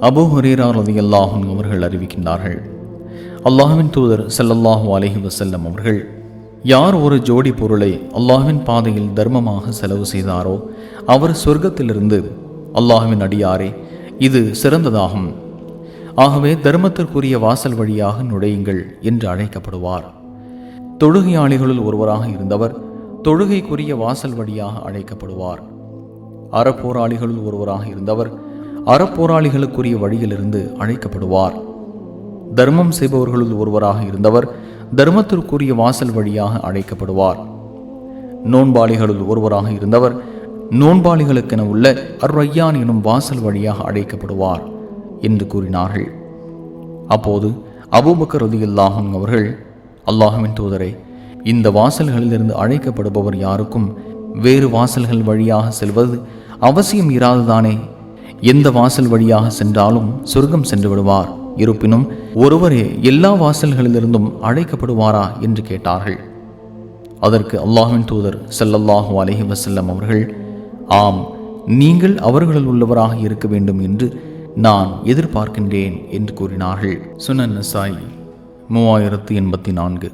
Abu Hurairah ரலியல்லாஹு அன்ஹு அவர்கள் அறிவிக்கின்றார்கள், அல்லாஹ்வின் தூதர் ஸல்லல்லாஹு அலைஹி வஸல்லம் அவர்கள், யார் ஒரு ஜோடி பொருளை அல்லாஹ்வின் பாதையில் தர்மமாக செலவு செய்தாரோ அவர் சொர்க்கத்திலிருந்து, அல்லாஹ்வின் அடியாரே, இது சிறந்ததாகும், ஆகவே தர்மத்திற்குரிய வாசல் வழியாக நுழையுங்கள் என்று அழைக்கப்படுவார். தொழுகையாளிகளுள் ஒருவராக இருந்தவர் தொழுகைக்குரிய வாசல் வழியாக அழைக்கப்படுவார். அறப்போராளிகளுள் ஒருவராக இருந்தவர் அறப்போராளிகளுக்குரிய வழியிலிருந்து அழைக்கப்படுவார். தர்மம் செய்பவர்களுள் ஒருவராக இருந்தவர் தர்மத்திற்குரிய வாசல் வழியாக அழைக்கப்படுவார். நோன்பாளிகளுள் ஒருவராக இருந்தவர் நோன்பாளிகளுக்கென உள்ள அர்-ரையான் எனும் வாசல் வழியாக அழைக்கப்படுவார் என்று கூறினார்கள். அப்போது அபூபக்கர் ரலியல்லாஹு அன்ஹு அவர்கள், அல்லாஹ்வின் தூதரே, இந்த வாசல்களிலிருந்து அழைக்கப்படுபவர் யாருக்கும் வேறு வாசல்கள் வழியாக செல்வது அவசியம் இராதுதானே? எந்த வாசல் வழியாக சென்றாலும் சொர்க்கம் சென்று விடுவார். இருப்பினும் ஒருவரே எல்லா வாசல்களிலிருந்தும் அழைக்கப்படுவாரா என்று கேட்டார்கள். அதற்கு அல்லாஹ்வின் தூதர் ஸல்லல்லாஹு அலைஹி வஸல்லம் அவர்கள், ஆம், நீங்கள் அவர்களில் உள்ளவராக இருக்க வேண்டும் என்று நான் எதிர்பார்க்கின்றேன் என்று கூறினார்கள். சுனன் நசாயி 3084.